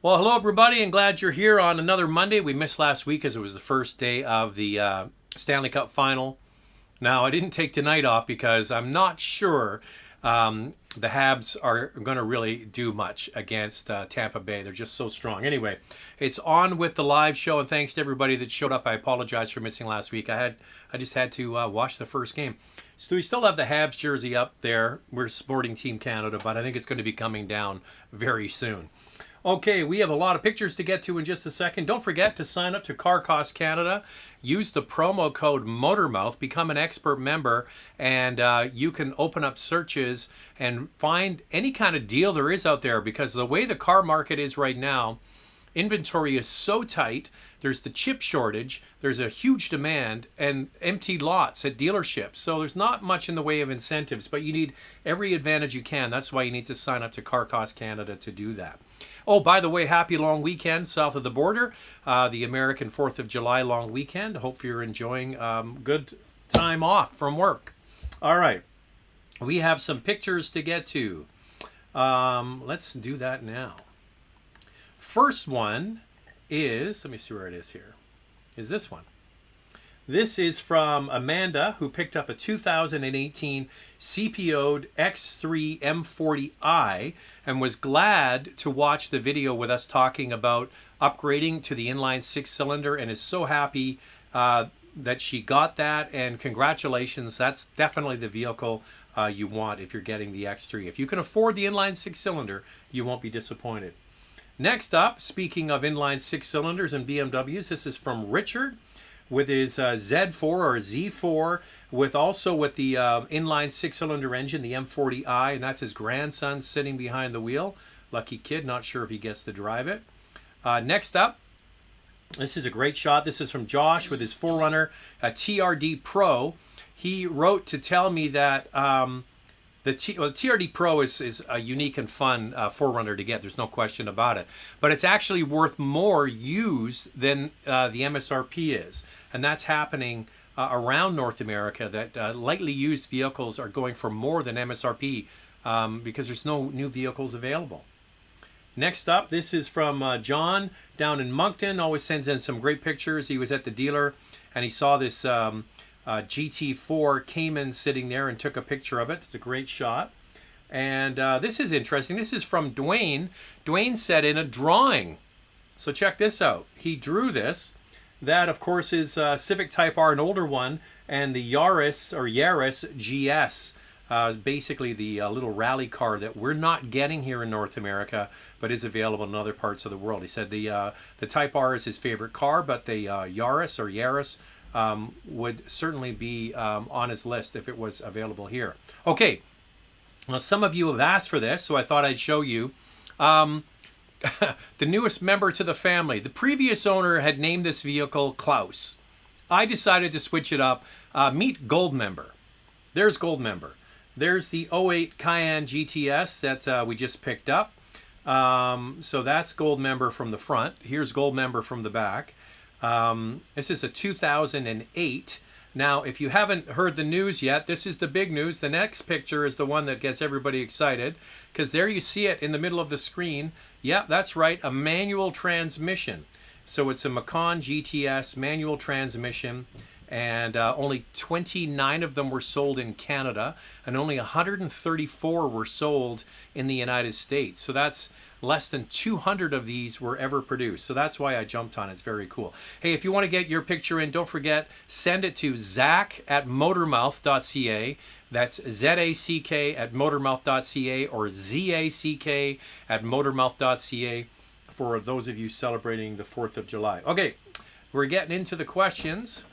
Well, hello everybody, and glad you're here on another Monday. We missed last week as it was the first day of the Stanley Cup final. Now, I didn't take tonight off because I'm not sure the Habs are going to really do much against Tampa Bay. They're just so strong. Anyway, it's on with the live show, and thanks to everybody that showed up. I apologize for missing last week. I just had to watch the first game. So we still have the Habs jersey up there. We're Sporting Team Canada, but I think it's going to be coming down very soon. Okay, we have a lot of pictures to get to in just a second. Don't forget to sign up to Car Cost Canada. Use the promo code MOTORMOUTH, become an expert member, and you can open up searches and find any kind of deal there is out there, because the way the car market is right now, inventory is so tight. There's the chip shortage, there's a huge demand, and empty lots at dealerships. So there's not much in the way of incentives, but you need every advantage you can. That's why you need to sign up to Car Cost Canada to do that. Oh, by the way, happy long weekend south of the border, the American 4th of July long weekend. Hope you're enjoying good time off from work. All right, we have some pictures to get to. Let's do that now. First one is, let me see where it is here, is this one. This is from Amanda, who picked up a 2018 CPO'd X3 M40i and was glad to watch the video with us talking about upgrading to the inline six-cylinder, and is so happy that she got that, and congratulations. That's definitely the vehicle you want if you're getting the X3. If you can afford the inline six-cylinder, you won't be disappointed. Next up, speaking of inline six-cylinders and BMWs, this is from Richard with his Z4 or Z4, with the inline six-cylinder engine, the M40i, and that's his grandson sitting behind the wheel. Lucky kid, not sure if he gets to drive it. Next up, this is a great shot. This is from Josh with his 4Runner, a TRD Pro. He wrote to tell me that the TRD Pro is a unique and fun 4Runner to get. There's no question about it. But it's actually worth more used than the MSRP is. And that's happening around North America, that lightly used vehicles are going for more than MSRP because there's no new vehicles available. Next up, this is from John down in Moncton. Always sends in some great pictures. He was at the dealer and he saw this GT4 Cayman sitting there and took a picture of it. It's a great shot. And this is interesting. This is from Dwayne. Dwayne said in a drawing. So check this out. He drew this. That, of course, is Civic Type R, an older one, and the Yaris GS. Basically the little rally car that we're not getting here in North America, but is available in other parts of the world. He said the Type R is his favorite car, but the Yaris would certainly be on his list if it was available here. Okay, well, some of you have asked for this, so I thought I'd show you. The newest member to the family. The previous owner had named this vehicle Klaus. I decided to switch it up. Meet Gold Member. There's Gold Member. There's the 08 Cayenne GTS that we just picked up. So that's Gold Member from the front. Here's Gold Member from the back. This is a 2008. Now, if you haven't heard the news yet, this is the big news. The next picture is the one that gets everybody excited, because there you see it in the middle of the screen. Yeah, that's right, a manual transmission. So it's a Macan GTS manual transmission, and only 29 of them were sold in Canada, and only 134 were sold in the United States. So that's less than 200 of these were ever produced. So that's why I jumped on it. It's very cool. Hey, if you want to get your picture in, don't forget, send it to zack@motormouth.ca. That's ZACK@motormouth.ca or ZACK@motormouth.ca for those of you celebrating the 4th of July. Okay, we're getting into the questions.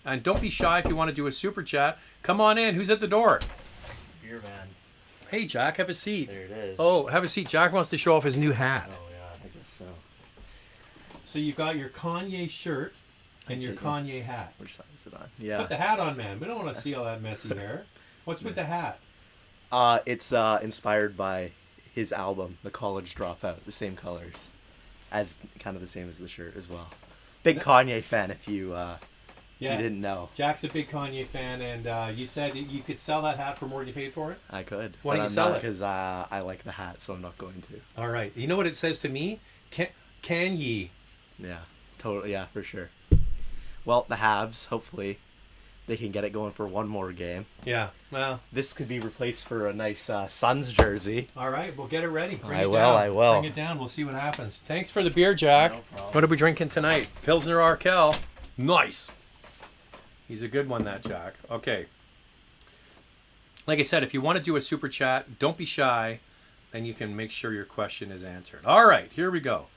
And don't be shy if you want to do a super chat. Come on in. Who's at the door? Here, man. Hey, Jack, have a seat. There it is. Oh, have a seat. Jack wants to show off his new hat. Oh, yeah, I guess so. So you've got your Kanye shirt and your Kanye hat. Which side is it on? Yeah. Put the hat on, man. We don't want to see all that messy hair. What's with the hat? It's inspired by his album, The College Dropout. The same colors. As kind of the same as the shirt as well. Big Kanye fan if you Yeah. She didn't know. Jack's a big Kanye fan, and you said you could sell that hat for more than you paid for it? I could. Why don't you I'm sell not, it? Because I like the hat, so I'm not going to. All right. You know what it says to me? Can ye? Yeah, totally. Yeah, for sure. Well, the Habs, hopefully, they can get it going for one more game. Yeah. Well. This could be replaced for a nice Suns jersey. All right. We'll get it ready. Bring I it will, down. I will. Bring it down. We'll see what happens. Thanks for the beer, Jack. No problem. What are we drinking tonight? Pilsner Urquell. Nice. He's a good one, that Jack. Okay. Like I said, if you want to do a super chat, don't be shy. Then you can make sure your question is answered. All right, here we go.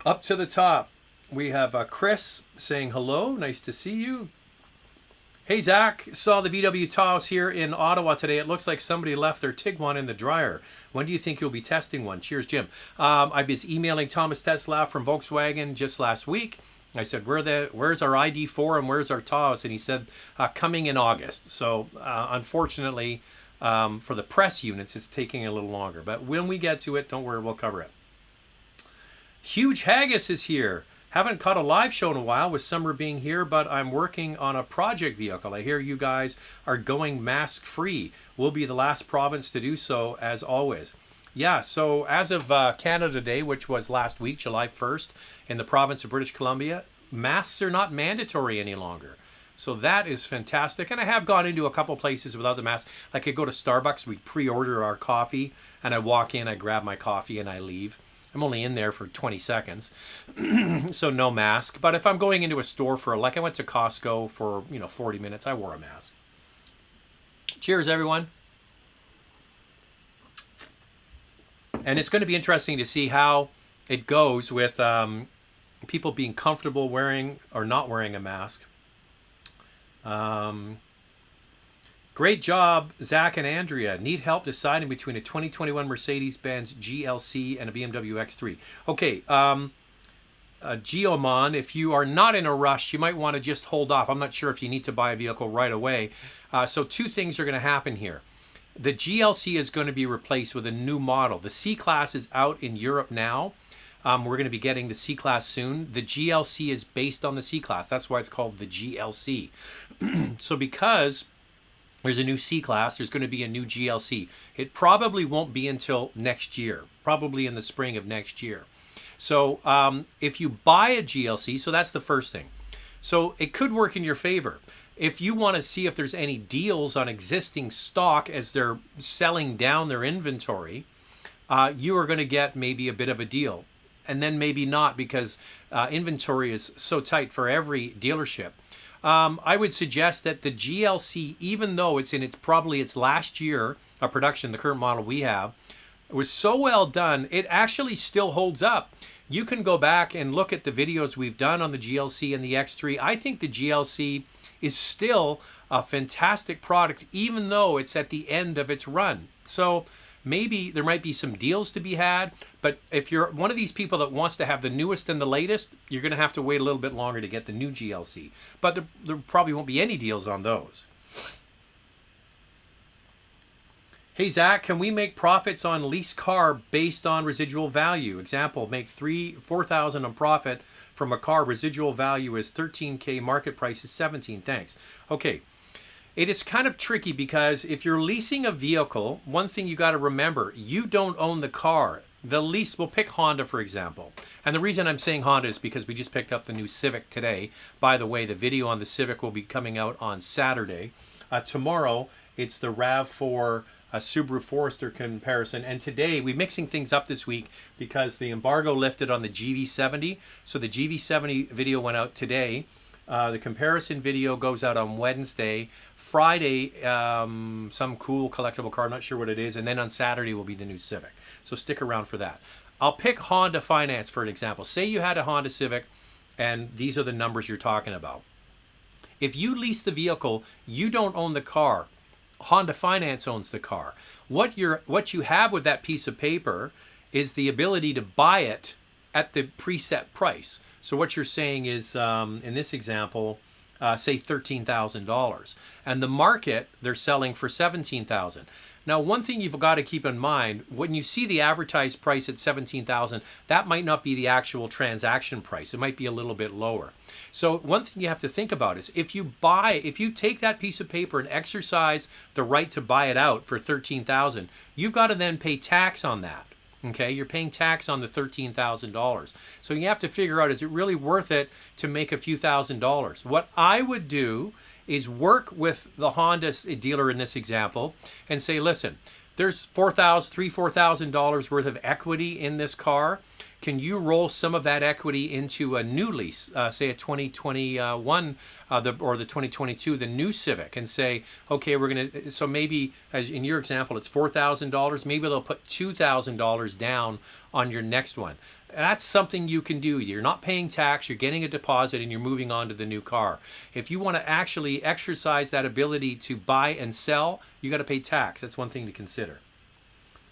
Up to the top, we have Chris saying hello. Nice to see you. Hey, Zach. Saw the VW Taos here in Ottawa today. It looks like somebody left their Tiguan in the dryer. When do you think you'll be testing one? Cheers, Jim. I was emailing Thomas Tetzlaff from Volkswagen just last week. I said, where's our ID4 and where's our Taos? And he said, coming in August. So unfortunately, for the press units, it's taking a little longer. But when we get to it, don't worry, we'll cover it. Huge Haggis is here. Haven't caught a live show in a while with summer being here, but I'm working on a project vehicle. I hear you guys are going mask-free. We'll be the last province to do so, as always. Yeah, so as of Canada Day, which was last week, July 1st, in the province of British Columbia, masks are not mandatory any longer. So that is fantastic. And I have gone into a couple places without the mask. Like I go to Starbucks, we pre-order our coffee, and I walk in, I grab my coffee, and I leave. I'm only in there for 20 seconds, so no mask. But if I'm going into a store like I went to Costco for 40 minutes, I wore a mask. Cheers, everyone. And it's going to be interesting to see how it goes with people being comfortable wearing or not wearing a mask. Great job, Zach and Andrea. Need help deciding between a 2021 Mercedes-Benz GLC and a BMW X3. Okay, Geomon, if you are not in a rush, you might want to just hold off. I'm not sure if you need to buy a vehicle right away. So two things are going to happen here. The GLC is going to be replaced with a new model. The C-Class is out in Europe now. We're going to be getting the C-Class soon. The GLC is based on the C-Class. That's why it's called the GLC. So because there's a new C-Class, there's going to be a new GLC. It probably won't be until next year, probably in the spring of next year. So if you buy a GLC, so that's the first thing. So it could work in your favor. If you want to see if there's any deals on existing stock as they're selling down their inventory, you are going to get maybe a bit of a deal. And then maybe not, because inventory is so tight for every dealership. I would suggest that the GLC, even though it's in probably its last year of production, the current model we have, it was so well done, it actually still holds up. You can go back and look at the videos we've done on the GLC and the X3. I think the GLC is still a fantastic product, even though it's at the end of its run. So maybe there might be some deals to be had, but if you're one of these people that wants to have the newest and the latest, you're going to have to wait a little bit longer to get the new GLC. But there probably won't be any deals on those. Hey, Zach, can we make profits on leased car based on residual value? Example, make $4,000 on profit from a car. Residual value is $13K, market price is $17. Thanks. Okay. It is kind of tricky because if you're leasing a vehicle, one thing you got to remember, you don't own the car. The lease, we'll pick Honda, for example. And the reason I'm saying Honda is because we just picked up the new Civic today. By the way, the video on the Civic will be coming out on Saturday. Tomorrow, it's the RAV4 Subaru Forester comparison. And today, we're mixing things up this week because the embargo lifted on the GV70. So the GV70 video went out today. The comparison video goes out on Wednesday. Friday, some cool collectible car, I'm not sure what it is, and then on Saturday will be the new Civic. So stick around for that. I'll pick Honda Finance for an example. Say you had a Honda Civic, and these are the numbers you're talking about. If you lease the vehicle, you don't own the car. Honda Finance owns the car. What you have with that piece of paper is the ability to buy it at the preset price. So what you're saying is, in this example, say $13,000. And the market, they're selling for $17,000. Now, one thing you've got to keep in mind, when you see the advertised price at $17,000, that might not be the actual transaction price. It might be a little bit lower. So one thing you have to think about is if you take that piece of paper and exercise the right to buy it out for $13,000, you've got to then pay tax on that. Okay, you're paying tax on the $13,000. So you have to figure out, is it really worth it to make a few $1,000s? What I would do is work with the Honda dealer in this example and say, listen, there's $4,000 worth of equity in this car. Can you roll some of that equity into a new lease, say a 2021 or the 2022, the new Civic, and say, okay, so maybe, as in your example, it's $4,000. Maybe they'll put $2,000 down on your next one. That's something you can do. You're not paying tax, you're getting a deposit, and you're moving on to the new car. If you want to actually exercise that ability to buy and sell, you got to pay tax. That's one thing to consider.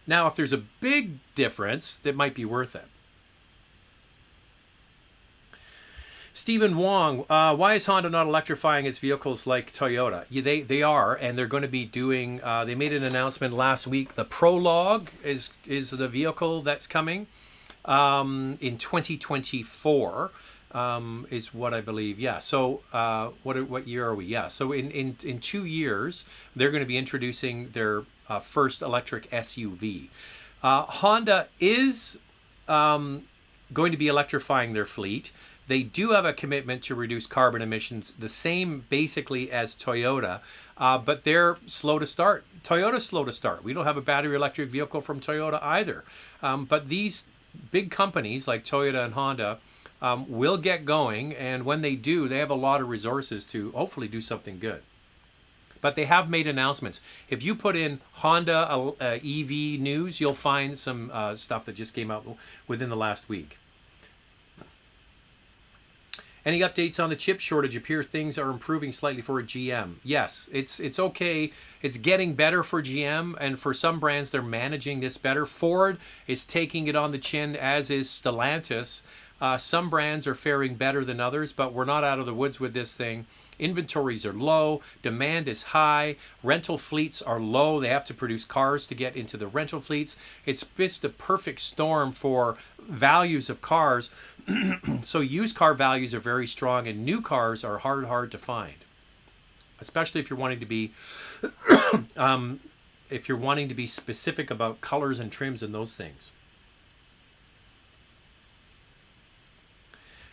Now, if there's a big difference, that might be worth it. Stephen Wong, why is Honda not electrifying its vehicles like Toyota? Yeah, they are, and they're going to be doing, they made an announcement last week. The Prologue is the vehicle that's coming in 2024, is what I believe. Yeah, so what year are we? Yeah, so in 2 years, they're going to be introducing their first electric SUV. Honda is going to be electrifying their fleet. They do have a commitment to reduce carbon emissions, the same basically as Toyota, but they're slow to start. Toyota's slow to start. We don't have a battery electric vehicle from Toyota either. But these big companies like Toyota and Honda will get going, and when they do, they have a lot of resources to hopefully do something good. But they have made announcements. If you put in Honda EV news, you'll find some stuff that just came out within the last week. Any updates on the chip shortage? Appear things are improving slightly for GM. Yes, it's okay. It's getting better for GM, and for some brands, they're managing this better. Ford is taking it on the chin, as is Stellantis. Some brands are faring better than others, but we're not out of the woods with this thing. Inventories are low, demand is high, rental fleets are low. They have to produce cars to get into the rental fleets. It's just a perfect storm for values of cars. So used car values are very strong, and new cars are hard to find, especially if you're wanting to be specific about colors and trims and those things.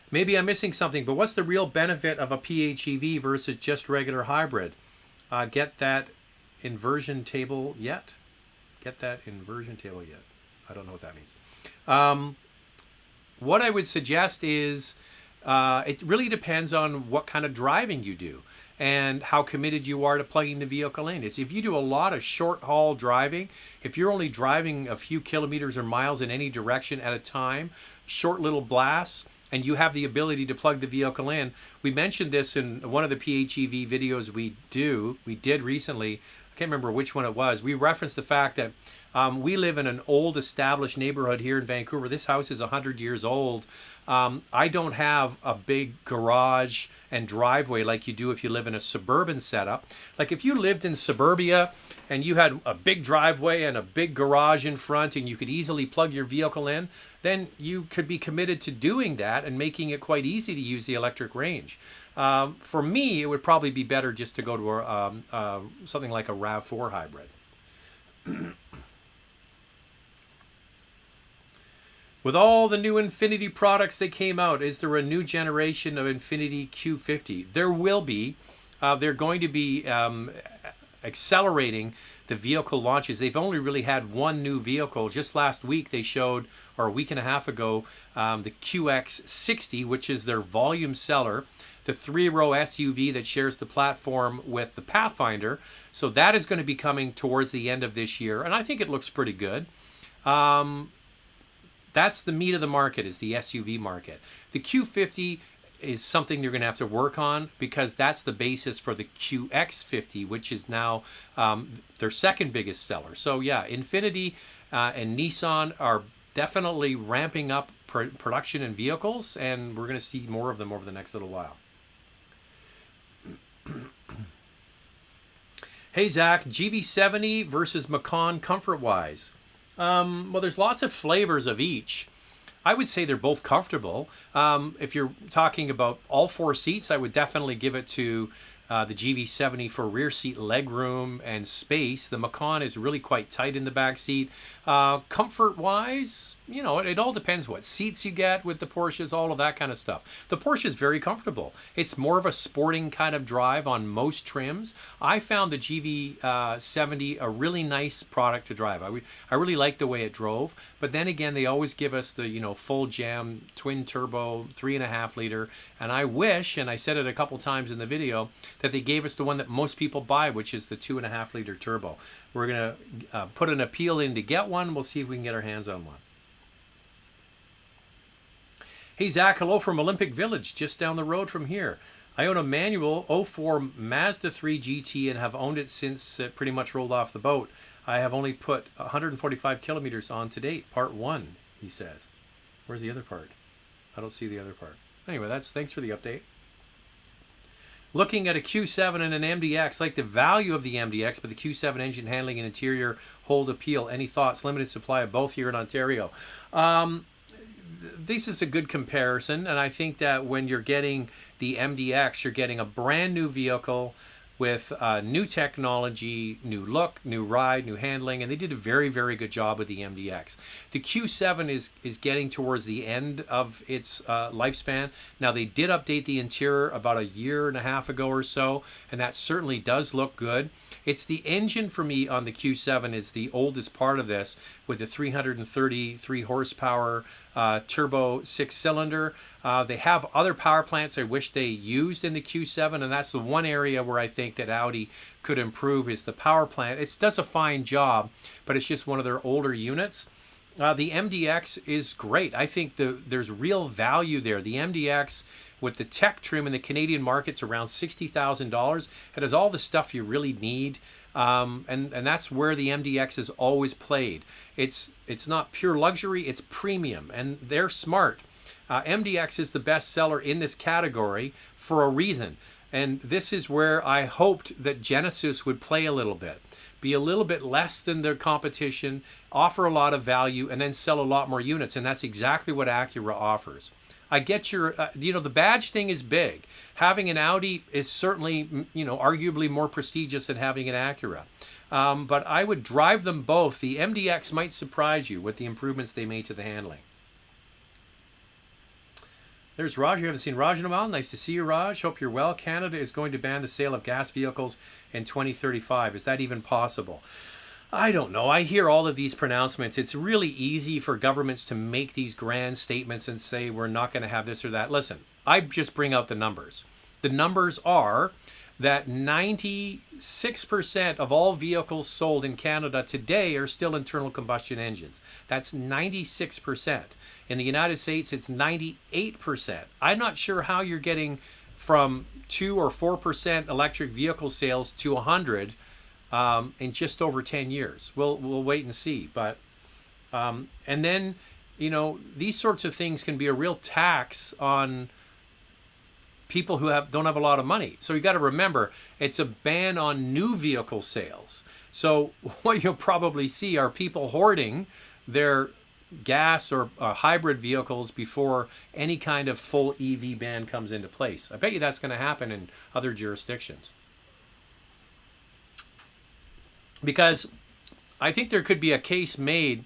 Maybe I'm missing something, but what's the real benefit of a PHEV versus just regular hybrid? Get that inversion table yet? I don't know what that means. What I would suggest is it really depends on what kind of driving you do and how committed you are to plugging the vehicle in. If you do a lot of short haul driving, if you're only driving a few kilometers or miles in any direction at a time, short little blasts, and you have the ability to plug the vehicle in. We mentioned this in one of the PHEV videos we did recently. I can't remember which one it was. We referenced the fact that we live in an old established neighborhood here in Vancouver. This house is 100 years old. I don't have a big garage and driveway like you do if you live in a suburban setup. Like if you lived in suburbia and you had a big driveway and a big garage in front and you could easily plug your vehicle in, then you could be committed to doing that and making it quite easy to use the electric range. For me, it would probably be better just to go to something like a RAV4 hybrid. With all the new Infiniti products that came out, is there a new generation of Infiniti Q50? There will be. They're going to be accelerating the vehicle launches. They've only really had one new vehicle. Just last week they showed, or a week and a half ago, the QX60, which is their volume seller, the 3-row SUV that shares the platform with the Pathfinder. So that is going to be coming towards the end of this year, and I think it looks pretty good. That's the meat of the market, is the SUV market. The Q50 is something you're going to have to work on because that's the basis for the QX50, which is now their second biggest seller. So yeah, Infiniti and Nissan are definitely ramping up production in vehicles, and we're going to see more of them over the next little while. Hey, Zach, GV70 versus Macan comfort-wise. Well, there's lots of flavors of each. I would say they're both comfortable. If you're talking about all four seats, I would definitely give it to the GV70 for rear seat legroom and space. The Macan is really quite tight in the back seat. Comfort-wise, you know, it all depends what seats you get with the Porsches, all of that kind of stuff. The Porsche is very comfortable. It's more of a sporting kind of drive on most trims. I found the GV70 a really nice product to drive. I really liked the way it drove. But then again, they always give us the, you know, full jam twin turbo 3.5 liter. And I wish, and I said it a couple times in the video, that they gave us the one that most people buy, which is the 2.5 liter turbo. We're going to put an appeal in to get one. We'll see if we can get our hands on one. Hey, Zach, hello from Olympic Village, just down the road from here. I own a manual 04 Mazda 3 GT and have owned it since it pretty much rolled off the boat. I have only put 145 kilometers on to date. Part 1, he says. Where's the other part? I don't see the other part. Anyway, thanks for the update. Looking at a Q7 and an MDX, like the value of the MDX, but the Q7 engine handling and interior hold appeal. Any thoughts? Limited supply of both here in Ontario. This is a good comparison, and I think that when you're getting the MDX, you're getting a brand new vehicle with new technology, new look, new ride, new handling, and they did a very, very good job with the MDX. The Q7 is getting towards the end of its lifespan. Now, they did update the interior about 1.5 years ago or so, and that certainly does look good. It's the engine for me on the Q7 is the oldest part of this, with the 333 horsepower turbo 6-cylinder. They have other power plants I wish they used in the Q7, and that's the one area where I think that Audi could improve is the power plant. It does a fine job, but it's just one of their older units. The MDX is great. I think there's real value there. The MDX with the tech trim in the Canadian market's around $60,000. It has all the stuff you really need. And that's where the MDX has always played. It's not pure luxury, it's premium, and they're smart. MDX is the best seller in this category for a reason. And this is where I hoped that Genesis would play a little bit. Be a little bit less than their competition, offer a lot of value, and then sell a lot more units. And that's exactly what Acura offers. I get your, the badge thing is big. Having an Audi is certainly, arguably more prestigious than having an Acura. But I would drive them both. The MDX might surprise you with the improvements they made to the handling. There's Raj. You haven't seen Raj in a while. Nice to see you, Raj. Hope you're well. Canada is going to ban the sale of gas vehicles in 2035. Is that even possible? I don't know. I hear all of these pronouncements. It's really easy for governments to make these grand statements and say we're not going to have this or that. Listen, I just bring out the numbers. The numbers are that 96% of all vehicles sold in Canada today are still internal combustion engines. That's 96%. In the United States, it's 98%. I'm not sure how you're getting from 2 or 4% electric vehicle sales to 100 in just over 10 years. We'll wait and see. But and then, these sorts of things can be a real tax on people who don't have a lot of money. So you got to remember, it's a ban on new vehicle sales. So what you'll probably see are people hoarding their gas or hybrid vehicles before any kind of full EV ban comes into place. I bet you that's going to happen in other jurisdictions. Because I think there could be a case made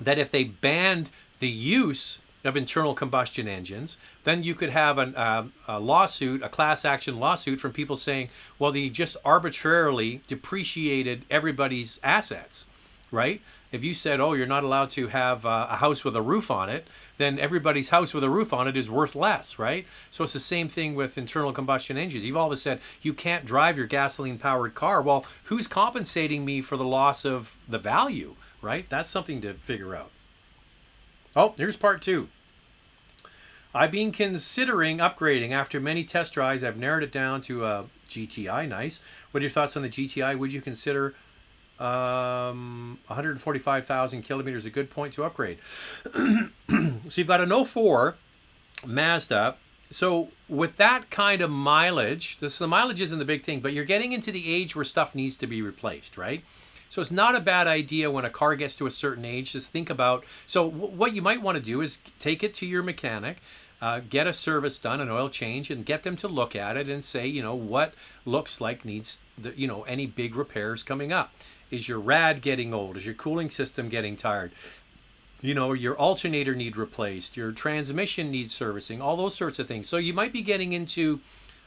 that if they banned the use of internal combustion engines, then you could have a lawsuit, a class action lawsuit from people saying, well, they just arbitrarily depreciated everybody's assets, right? If you said, oh, you're not allowed to have a house with a roof on it, then everybody's house with a roof on it is worth less, right? So it's the same thing with internal combustion engines. You've always said you can't drive your gasoline-powered car. Well, who's compensating me for the loss of the value, right? That's something to figure out. Oh, here's part 2. I've been considering upgrading. After many test drives, I've narrowed it down to a GTI. Nice. What are your thoughts on the GTI? Would you consider 145,000 kilometers a good point to upgrade? So you've got an 04 Mazda So with that kind of mileage, the mileage isn't the big thing, but you're getting into the age where stuff needs to be replaced, right? So it's not a bad idea when a car gets to a certain age. Just think about. So what you might want to do is take it to your mechanic, get a service done, an oil change, and get them to look at it and say, what looks like needs, any big repairs coming up. Is your rad getting old? Is your cooling system getting tired? Your alternator need replaced, your transmission needs servicing, all those sorts of things. So you might be getting into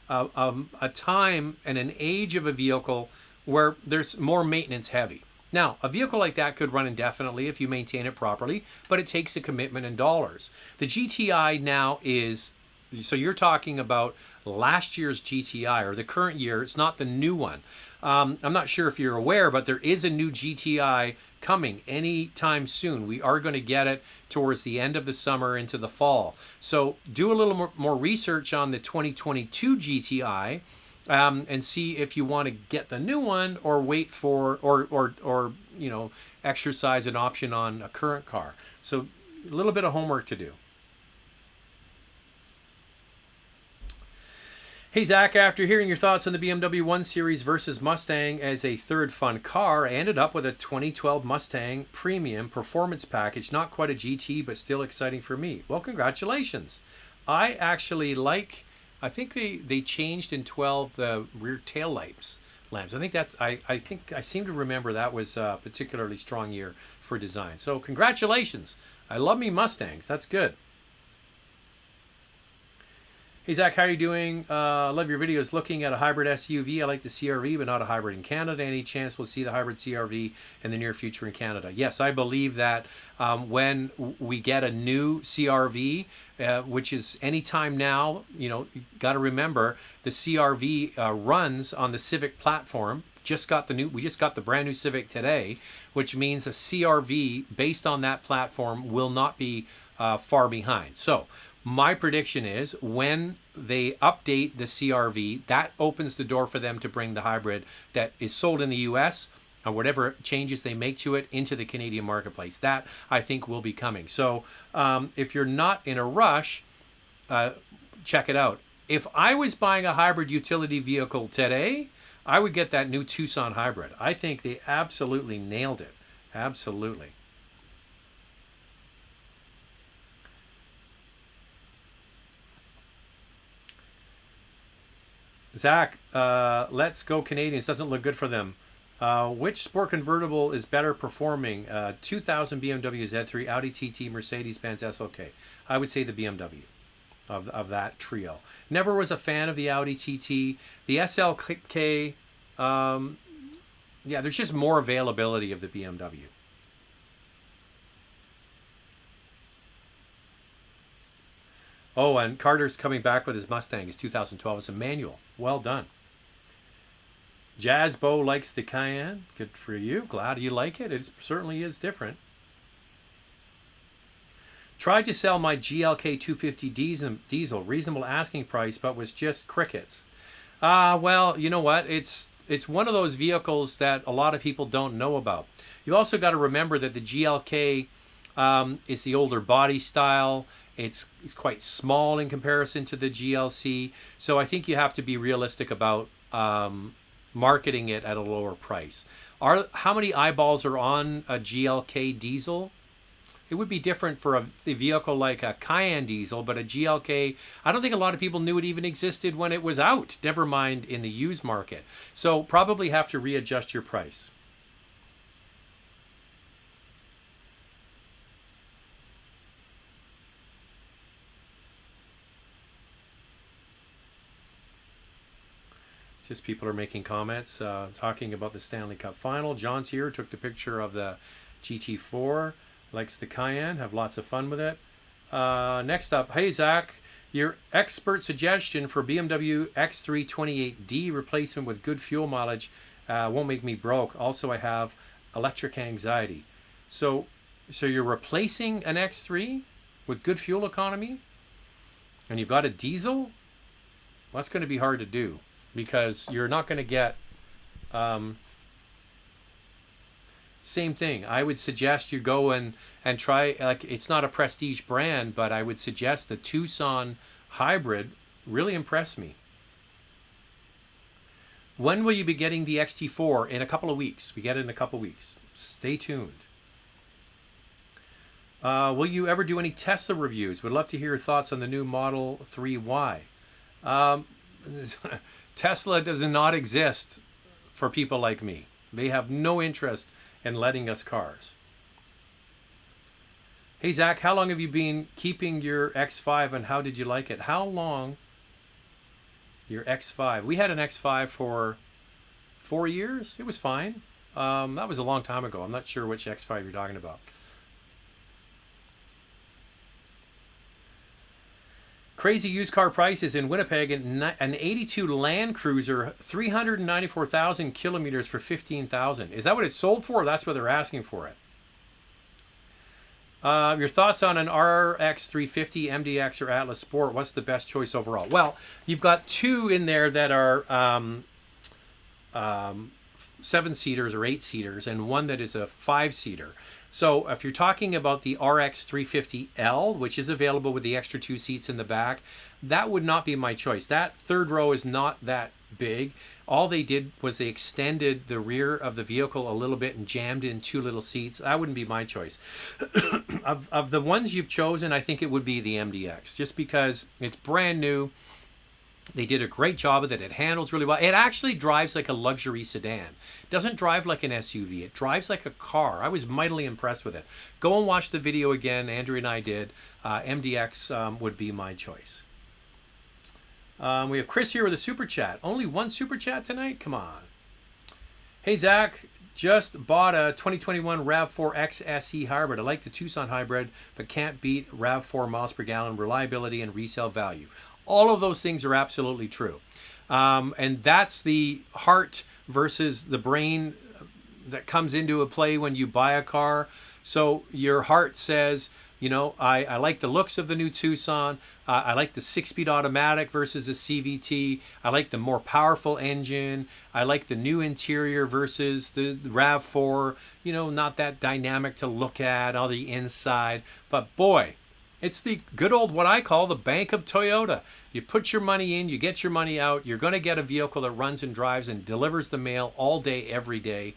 a time and an age of a vehicle where there's more maintenance heavy. Now, a vehicle like that could run indefinitely if you maintain it properly, but it takes a commitment in dollars. The GTI now is, so you're talking about last year's GTI or the current year. It's not the new one. I'm not sure if you're aware, but there is a new GTI coming anytime soon. We are going to get it towards the end of the summer into the fall. So do a little more research on the 2022 GTI and see if you want to get the new one or wait for or exercise an option on a current car. So a little bit of homework to do. Hey Zach, after hearing your thoughts on the BMW 1 Series versus Mustang as a third fun car, I ended up with a 2012 Mustang Premium Performance Package. Not quite a GT, but still exciting for me. Well, congratulations. I actually I think they changed in 12 the rear tail lamps. I think I seem to remember that was a particularly strong year for design. So congratulations. I love me Mustangs. That's good. Hey Zach, how are you doing? Love your videos looking at a hybrid SUV. I like the CRV, but not a hybrid in Canada. Any chance we'll see the hybrid CRV in the near future in Canada? Yes, I believe that when we get a new CRV, which is anytime now, you got to remember the CRV runs on the Civic platform. We just got the brand new Civic today, which means a CRV based on that platform will not be far behind. So my prediction is when they update the CRV, that opens the door for them to bring the hybrid that is sold in the US or whatever changes they make to it into the Canadian marketplace. That, I think, will be coming. So if you're not in a rush, check it out. If I was buying a hybrid utility vehicle today, I would get that new Tucson hybrid. I think they absolutely nailed it. Absolutely. Zach, let's go Canadians. Doesn't look good for them. Which sport convertible is better performing? 2000 BMW Z3, Audi TT, Mercedes-Benz SLK. I would say the BMW of that trio. Never was a fan of the Audi TT. The SLK, there's just more availability of the BMW. Oh, and Carter's coming back with his Mustang. It's 2012. It's a manual. Well done. Jazzbo likes the Cayenne. Good for you. Glad you like it. It certainly is different. Tried to sell my GLK 250 diesel. Reasonable asking price, but was just crickets. Well, you know what? It's one of those vehicles that a lot of people don't know about. You also got to remember that the GLK is the older body style. It's quite small in comparison to the GLC. So I think you have to be realistic about marketing it at a lower price. How many eyeballs are on a GLK diesel? It would be different for a vehicle like a Cayenne diesel, but a GLK, I don't think a lot of people knew it even existed when it was out, never mind in the used market. So probably have to readjust your price. Just people are making comments, talking about the Stanley Cup final. John's here, took the picture of the GT4, likes the Cayenne, have lots of fun with it. Next up, hey Zach, your expert suggestion for BMW X3 28D replacement with good fuel mileage won't make me broke. Also, I have electric anxiety. So you're replacing an X3 with good fuel economy, and you've got a diesel? Well, that's going to be hard to do, because you're not going to get same thing. I would suggest you go and try, like, it's not a prestige brand, but I would suggest the Tucson hybrid really impressed me. When will you be getting the XT4? In a couple of weeks. We get it in a couple of weeks. Stay tuned. Will you ever do any Tesla reviews? Would love to hear your thoughts on the new Model 3Y. Tesla does not exist for people like me. They have no interest in letting us cars. Hey Zach, how long have you been keeping your X5 and how did you like it? How long? Your X5. We had an X5 for 4 years. It was fine. That was a long time ago. I'm not sure which X5 you're talking about. Crazy used car prices in Winnipeg. An 82 Land Cruiser, 394,000 kilometers for 15,000. Is that what it sold for? Or that's what they're asking for it. Your thoughts on an RX 350, MDX, or Atlas Sport? What's the best choice overall? Well, you've got two in there that are 7-seaters or 8-seaters, and one that is a 5-seater. So if you're talking about the RX 350L, which is available with the extra 2 seats in the back, that would not be my choice. That third row is not that big. All they did was they extended the rear of the vehicle a little bit and jammed in 2 little seats. That wouldn't be my choice. Of the ones you've chosen, I think it would be the MDX, just because it's brand new. They did a great job with it. It handles really well. It actually drives like a luxury sedan. It doesn't drive like an SUV. It drives like a car. I was mightily impressed with it. Go and watch the video again. Andrew and I did. MDX would be my choice. We have Chris here with a super chat. Only one super chat tonight? Come on. Hey, Zach. Just bought a 2021 RAV4 XSE hybrid. I like the Tucson hybrid, but can't beat RAV4 miles per gallon reliability and resale value. All of those things are absolutely true. And that's the heart versus the brain that comes into a play when you buy a car. So your heart says, you know, I like the looks of the new Tucson. I like the 6-speed automatic versus a CVT. I like the more powerful engine. I like the new interior versus the RAV4. You know, not that dynamic to look at, all the inside. But boy, it's the good old, what I call the bank of Toyota. You put your money in, you get your money out. You're going to get a vehicle that runs and drives and delivers the mail all day, every day.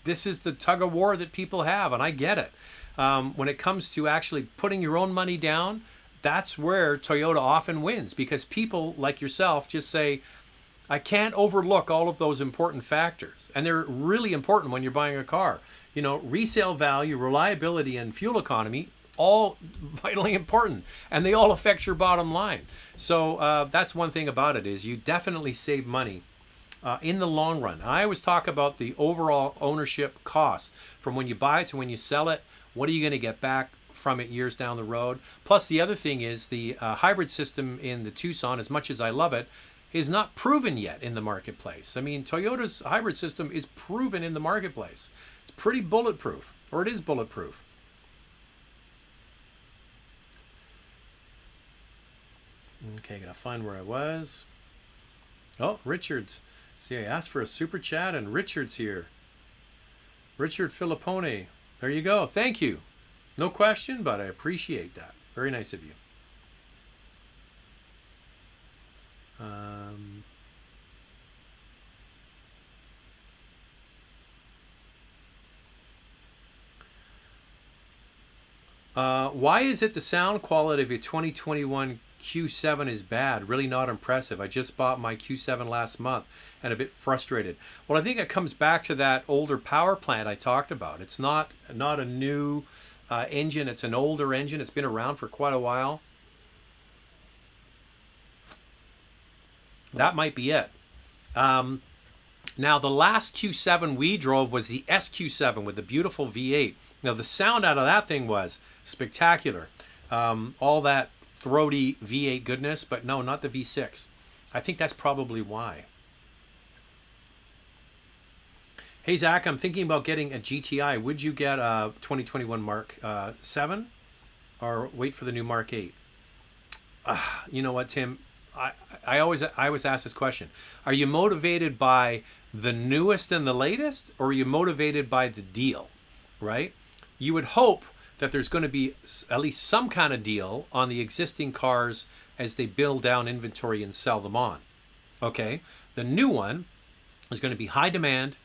This is the tug of war that people have, and I get it. When it comes to actually putting your own money down, that's where Toyota often wins, because people like yourself just say, I can't overlook all of those important factors. And they're really important when you're buying a car. You know, resale value, reliability, and fuel economy, all vitally important, and they all affect your bottom line. So that's one thing about it, is you definitely save money in the long run. I always talk about the overall ownership cost from when you buy it to when you sell it. What are you going to get back from it years down the road? Plus, the other thing is the hybrid system in the Tucson, as much as I love it, is not proven yet in the marketplace. I mean, Toyota's hybrid system is proven in the marketplace. It's pretty bulletproof, or it is bulletproof. Okay, gotta find where I was. Oh, Richard's. See, I asked for a super chat, and Richard's here. Richard Filippone. There you go. Thank you. No question, but I appreciate that. Very nice of you. Why is it the sound quality of your 2021 Q7 is bad? Really not impressive. I just bought my Q7 last month and a bit frustrated. Well, I think it comes back to that older power plant I talked about. It's not a new engine. It's an older engine. It's been around for quite a while. That might be it. Now, the last Q7 we drove was the SQ7 with the beautiful V8. Now, the sound out of that thing was spectacular. All that throaty V8 goodness, but no, not the V6. I think that's probably why. Hey, Zach, I'm thinking about getting a GTI. Would you get a 2021 Mark 7 or wait for the new Mark 8? You know what, Tim? I always ask this question. Are you motivated by the newest and the latest, or are you motivated by the deal, right? You would hope that there's going to be at least some kind of deal on the existing cars as they build down inventory and sell them on. Okay, the new one is going to be high demand.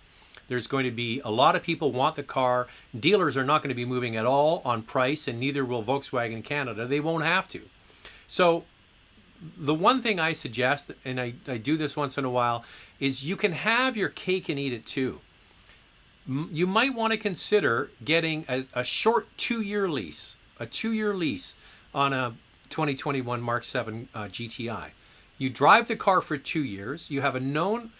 There's going to be a lot of people want the car. Dealers are not going to be moving at all on price, and neither will Volkswagen Canada. They won't have to. So the one thing I suggest, and I do this once in a while, is you can have your cake and eat it too. You might want to consider getting a short 2-year lease, on a 2021 Mark 7 GTI. You drive the car for 2 years. You have a known,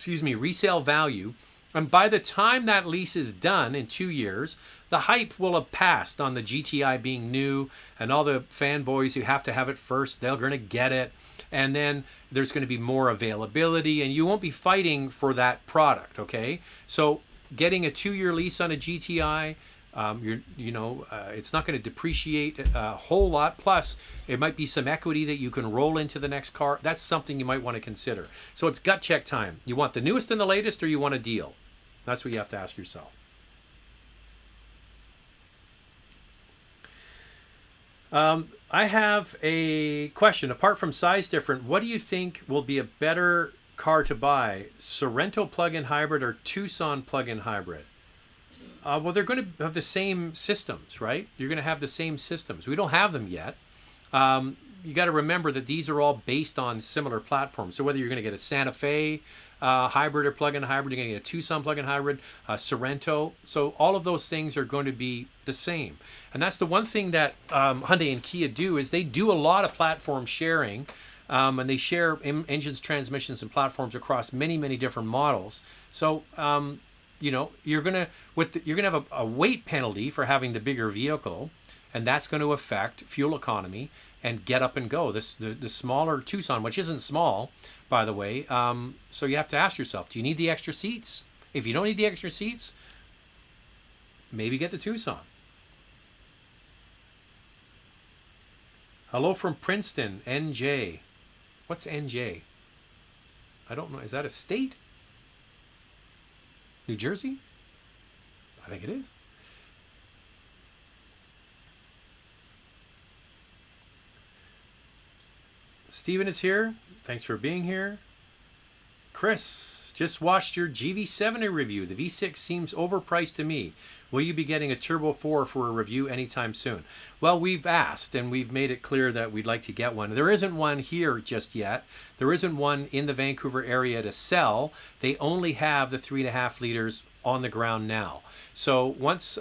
resale value. And by the time that lease is done in 2 years, the hype will have passed on the GTI being new, and all the fanboys who have to have it first, they're going to get it. And then there's going to be more availability, and you won't be fighting for that product, okay? So getting a 2-year lease on a GTI, it's not going to depreciate a whole lot. Plus, it might be some equity that you can roll into the next car. That's something you might want to consider. So it's gut check time. You want the newest and the latest, or you want a deal? That's what you have to ask yourself. I have a question. Apart from size difference, what do you think will be a better car to buy? Sorrento plug-in hybrid or Tucson plug-in hybrid? Well, they're going to have the same systems, right? You're going to have the same systems. We don't have them yet. You got to remember that these are all based on similar platforms. So whether you're going to get a Santa Fe hybrid or plug-in hybrid, you're going to get a Tucson plug-in hybrid, Sorrento. So all of those things are going to be the same. And that's the one thing that Hyundai and Kia do, is they do a lot of platform sharing, and they share engines, transmissions, and platforms across many, many different models. So you're gonna have a weight penalty for having the bigger vehicle, and that's going to affect fuel economy and get up and go. The smaller Tucson, which isn't small, by the way. So you have to ask yourself, do you need the extra seats? If you don't need the extra seats, maybe get the Tucson. Hello from Princeton, NJ. What's NJ? I don't know. Is that a state? New Jersey? I think it is. Steven is here. Thanks for being here. Chris, just watched your GV70 review. The V6 seems overpriced to me. Will you be getting a Turbo 4 for a review anytime soon? Well, we've asked, and we've made it clear that we'd like to get one. There isn't one here just yet. There isn't one in the Vancouver area to sell. They only have the 3.5 liters on the ground now. So once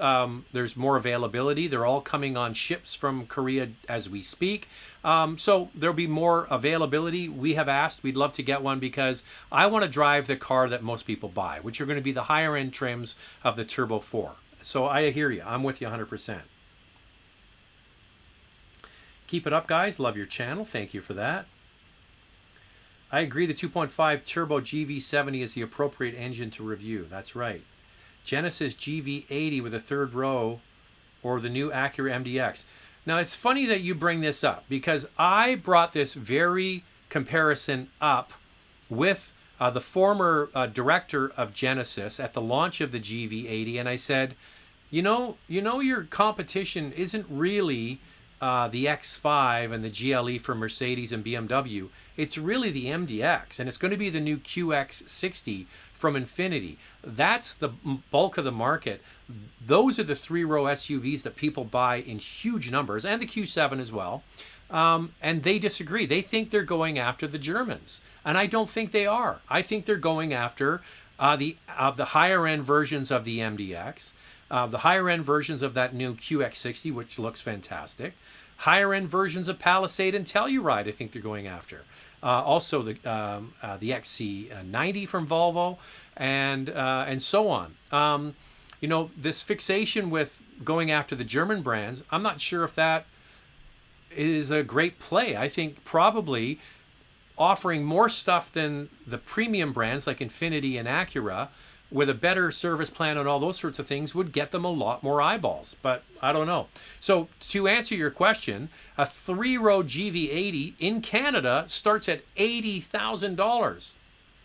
there's more availability, they're all coming on ships from Korea as we speak. So there'll be more availability. We have asked, we'd love to get one, because I want to drive the car that most people buy, which are going to be the higher end trims of the Turbo 4. So I hear you. I'm with you 100%. Keep it up, guys. Love your channel. Thank you for that. I agree the 2.5 turbo GV70 is the appropriate engine to review. That's right. Genesis GV80 with a third row, or the new Acura MDX. Now, it's funny that you bring this up, because I brought this very comparison up with the former director of Genesis at the launch of the GV80, and I said, your competition isn't really the X5 and the GLE from Mercedes and BMW. It's really the MDX, and it's going to be the new QX60 from Infiniti. That's the bulk of the market. Those are the 3-row SUVs that people buy in huge numbers, and the Q7 as well. And they disagree. They think they're going after the Germans, and I don't think they are. I think they're going after the higher end versions of the MDX, the higher end versions of that new QX60, which looks fantastic, higher end versions of Palisade and Telluride. I think they're going after. Also the XC90 from Volvo, and so on. This fixation with going after the German brands, I'm not sure if that is a great play. I think probably offering more stuff than the premium brands like Infiniti and Acura, with a better service plan and all those sorts of things, would get them a lot more eyeballs. But I don't know. So to answer your question, a 3-row GV80 in Canada starts at $80,000.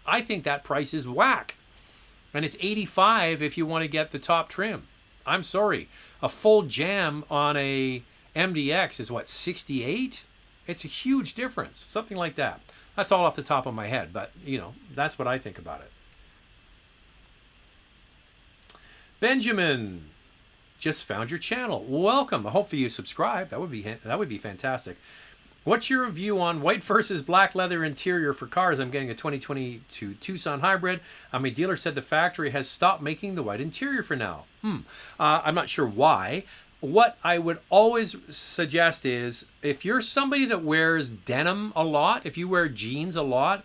I think that price is whack. And it's $85,000 if you want to get the top trim. I'm sorry, a full jam on a MDX is what, 68? It's a huge difference, something like that. That's all off the top of my head, but you know, that's what I think about it. Benjamin, just found your channel. Welcome. Hopefully you subscribe. That would be fantastic. What's your review on white versus black leather interior for cars? I'm getting a 2022 Tucson hybrid. My dealer said the factory has stopped making the white interior for now. I'm not sure why. What I would always suggest is if you're somebody that wears denim a lot, if you wear jeans a lot,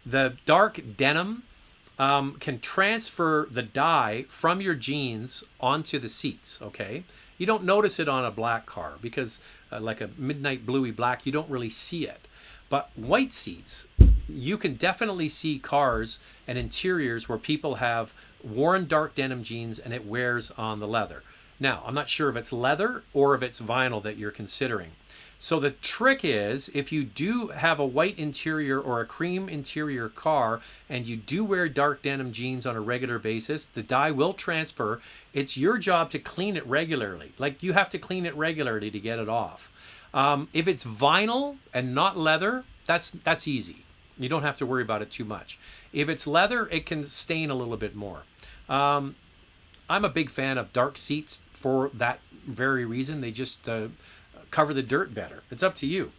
the dark denim can transfer the dye from your jeans onto the seats, okay? You don't notice it on a black car because like a midnight bluey black, you don't really see it. But white seats, you can definitely see cars and interiors where people have worn dark denim jeans and it wears on the leather. Now, I'm not sure if it's leather or if it's vinyl that you're considering. So the trick is, if you do have a white interior or a cream interior car and you do wear dark denim jeans on a regular basis, the dye will transfer. It's your job to clean it regularly. Like, you have to clean it regularly to get it off. If it's vinyl and not leather, that's easy. You don't have to worry about it too much. If it's leather, it can stain a little bit more. I'm a big fan of dark seats for that very reason. They just cover the dirt better. It's up to you.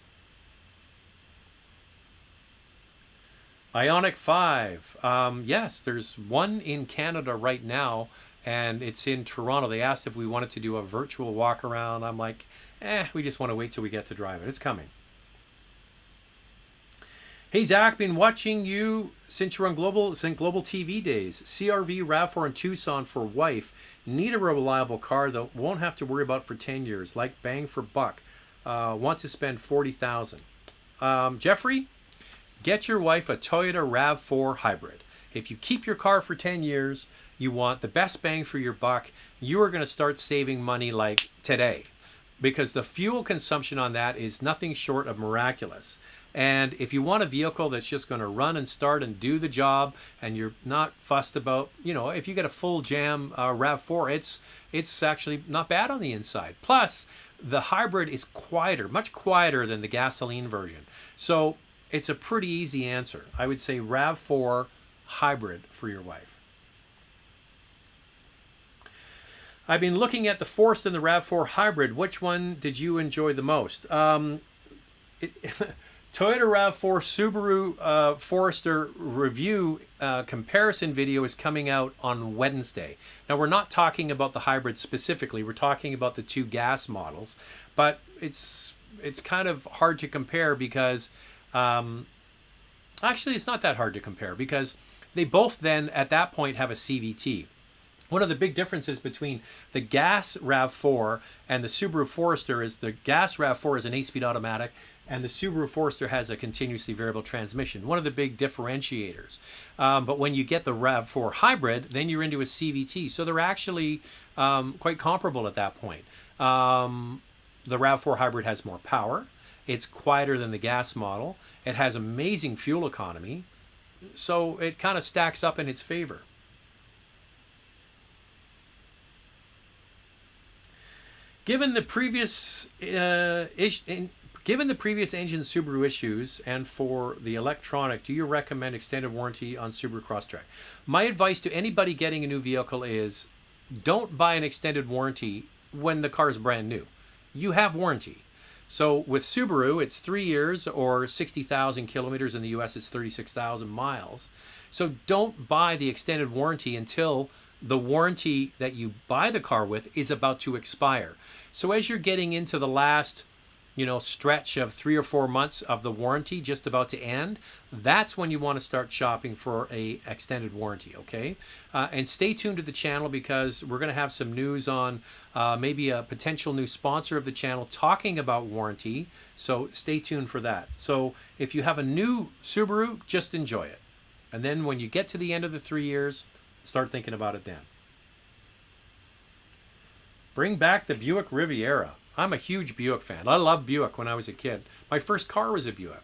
Ioniq 5. Yes, there's one in Canada right now, and it's in Toronto. They asked if we wanted to do a virtual walk around. I'm like, we just want to wait till we get to drive it. It's coming. Hey Zach, been watching you since you're on Global TV days. CRV RAV4 in Tucson for wife. Need a reliable car that won't have to worry about for 10 years. Like bang for buck. Want to spend $40,000. Jeffrey, get your wife a Toyota RAV4 hybrid. If you keep your car for 10 years, you want the best bang for your buck. You are going to start saving money like today, because the fuel consumption on that is nothing short of miraculous. And if you want a vehicle that's just going to run and start and do the job, and you're not fussed about, you know, if you get a full jam RAV4, it's actually not bad on the inside. Plus, the hybrid is quieter, much quieter than the gasoline version. So it's a pretty easy answer. I would say RAV4 hybrid for your wife. I've been looking at the Forest and the RAV4 hybrid. Which one did you enjoy the most? Toyota RAV4 Subaru Forester review comparison video is coming out on Wednesday. Now, we're not talking about the hybrid specifically. We're talking about the two gas models. But it's kind of hard to compare because... actually, it's not that hard to compare because they both then, at that point, have a CVT. One of the big differences between the gas RAV4 and the Subaru Forester is the gas RAV4 is an 8-speed automatic, and the Subaru Forester has a continuously variable transmission. One of the big differentiators. But when you get the RAV4 hybrid, then you're into a CVT. So they're actually quite comparable at that point. The RAV4 hybrid has more power. It's quieter than the gas model. It has amazing fuel economy. So it kind of stacks up in its favor. Given the previous engine Subaru issues and for the electronic, do you recommend extended warranty on Subaru Crosstrek? My advice to anybody getting a new vehicle is don't buy an extended warranty when the car is brand new. You have warranty. So with Subaru, it's 3 years or 60,000 kilometers. In the US, it's 36,000 miles. So don't buy the extended warranty until the warranty that you buy the car with is about to expire. So as you're getting into the last, stretch of 3 or 4 months of the warranty just about to end, that's when you want to start shopping for a extended warranty, okay? And stay tuned to the channel because we're going to have some news on maybe a potential new sponsor of the channel talking about warranty. So stay tuned for that. So if you have a new Subaru, just enjoy it. And then when you get to the end of the 3 years, start thinking about it then. Bring back the Buick Riviera. I'm a huge Buick fan. I loved Buick when I was a kid. My first car was a Buick.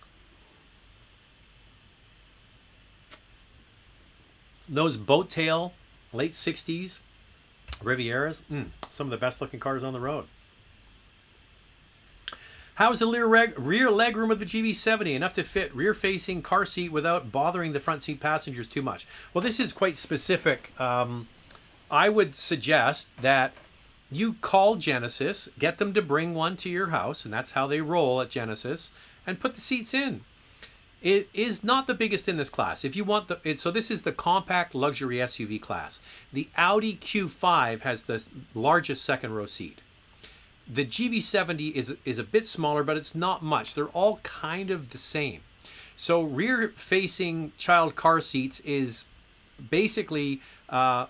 Those boat tail, late 60s, Rivieras, some of the best looking cars on the road. How's the rear legroom of the GV70? Enough to fit rear-facing car seat without bothering the front seat passengers too much. Well, this is quite specific. I would suggest that you call Genesis, get them to bring one to your house, and that's how they roll at Genesis, and put the seats in. It is not the biggest in this class. If you want so this is the compact luxury SUV class. The Audi Q5 has the largest second row seat. The GV70 is a bit smaller, but it's not much. They're all kind of the same. So rear-facing child car seats is basically,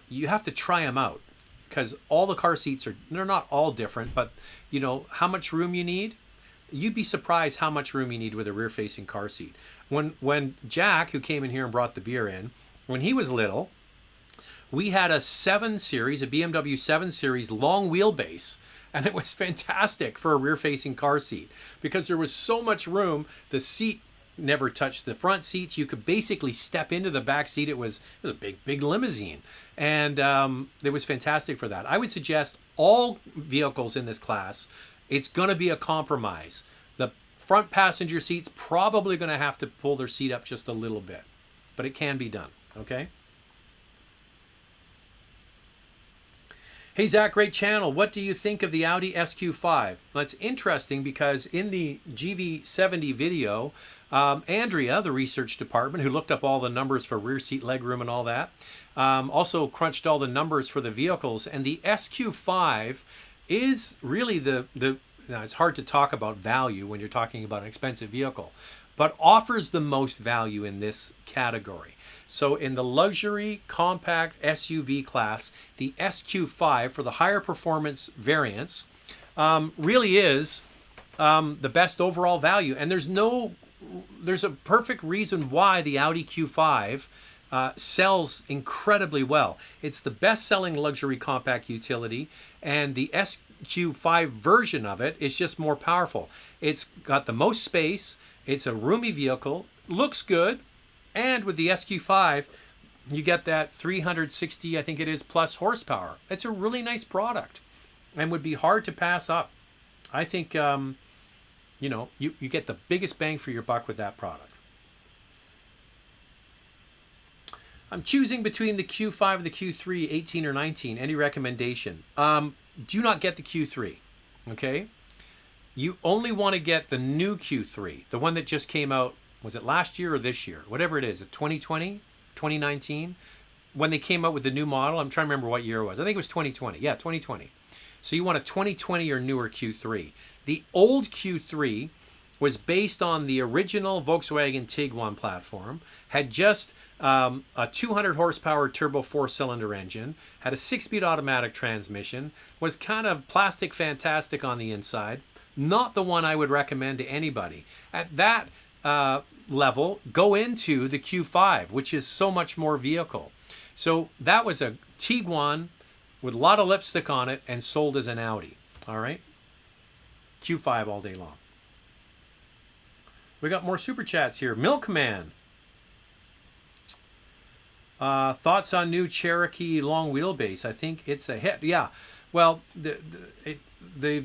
you have to try them out because all the car seats they're not all different, but you know how much room you need. You'd be surprised how much room you need with a rear-facing car seat. When Jack, who came in here and brought the beer in, when he was little, we had a 7 Series, a BMW 7 Series long wheelbase. And it was fantastic for a rear-facing car seat because there was so much room. The seat never touched the front seats. You could basically step into the back seat. It was a big limousine. And it was fantastic for that. I would suggest all vehicles in this class, it's going to be a compromise. The front passenger seat's probably going to have to pull their seat up just a little bit. But it can be done, okay? Hey Zach, great channel. What do you think of the Audi SQ5? Well, it's interesting because in the GV70 video, Andrea, the research department, who looked up all the numbers for rear seat legroom and all that, also crunched all the numbers for the vehicles. And the SQ5 is really now it's hard to talk about value when you're talking about an expensive vehicle, but offers the most value in this category. So in the luxury compact SUV class, the SQ5 for the higher performance variants really is the best overall value. And there's a perfect reason why the Audi Q5 sells incredibly well. It's the best-selling luxury compact utility, and the SQ5 version of it is just more powerful. It's got the most space. It's a roomy vehicle. Looks good. And with the SQ5, you get that 360, I think it is, plus horsepower. It's a really nice product and would be hard to pass up. I think, you get the biggest bang for your buck with that product. I'm choosing between the Q5 and the Q3, 18 or 19. Any recommendation? Do not get the Q3, okay? You only want to get the new Q3, the one that just came out. Was it last year or this year? Whatever it is, 2020, 2019, when they came out with the new model. I'm trying to remember what year it was. I think it was 2020. Yeah, 2020. So you want a 2020 or newer Q3. The old Q3 was based on the original Volkswagen Tiguan platform, had just a 200 horsepower turbo 4-cylinder engine, had a 6-speed automatic transmission, was kind of plastic fantastic on the inside. Not the one I would recommend to anybody. At that level, go into the Q5, which is so much more vehicle. So that was a Tiguan with a lot of lipstick on it and sold as an Audi. All right, Q5 all day long. We got more super chats here. Milkman, thoughts on new Cherokee long wheelbase? I think it's a hit. Yeah, well, the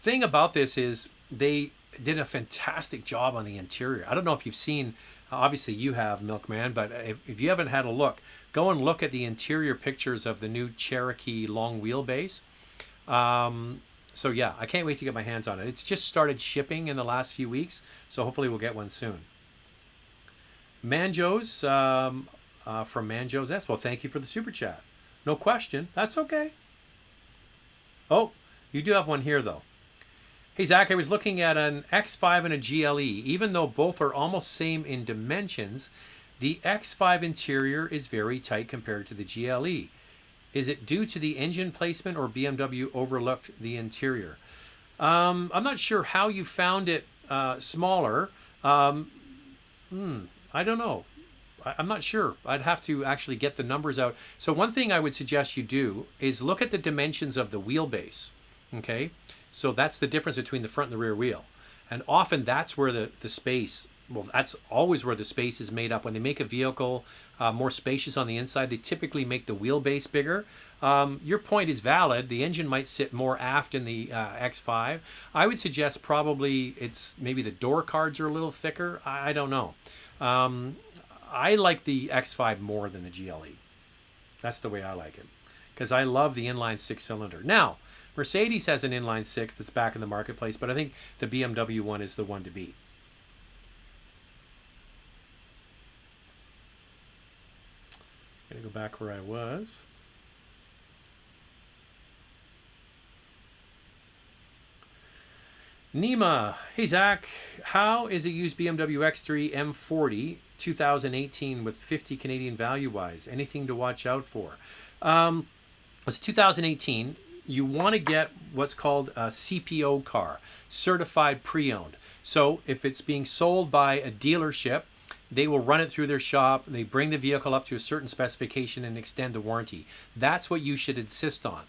thing about this is they did a fantastic job on the interior. I don't know if you've seen, obviously you have, Milkman, but if you haven't had a look, go and look at the interior pictures of the new Cherokee long wheelbase. So yeah, I can't wait to get my hands on it. It's just started shipping in the last few weeks, so hopefully we'll get one soon. Manjos, from Manjos S. Well, thank you for the super chat. No question. That's okay. Oh, you do have one here though. Hey Zach, I was looking at an X5 and a GLE. Even though both are almost same in dimensions, the X5 interior is very tight compared to the GLE. Is it due to the engine placement or BMW overlooked the interior? I'm not sure how you found it smaller. I don't know. I'm not sure. I'd have to actually get the numbers out. So one thing I would suggest you do is look at the dimensions of the wheelbase. Okay? So that's the difference between the front and the rear wheel. And often that's where the space Well, that's always where the space is made up. When they make a vehicle more spacious on the inside, they typically make the wheelbase bigger. Your point is valid. The engine might sit more aft in the X5. I would suggest probably it's maybe the door cards are a little thicker. I don't know. I like the X5 more than the GLE. That's the way I like it, because I love the inline six-cylinder. Now, Mercedes has an inline six that's back in the marketplace, but I think the BMW one is the one to beat. I'm going to go back where I was. Nima, hey Zach, how is a used BMW X3 M40 2018 with 50 Canadian value-wise? Anything to watch out for? It's 2018. You want to get what's called a CPO car, certified pre-owned. So if it's being sold by a dealership, they will run it through their shop. They bring the vehicle up to a certain specification and extend the warranty. That's what you should insist on.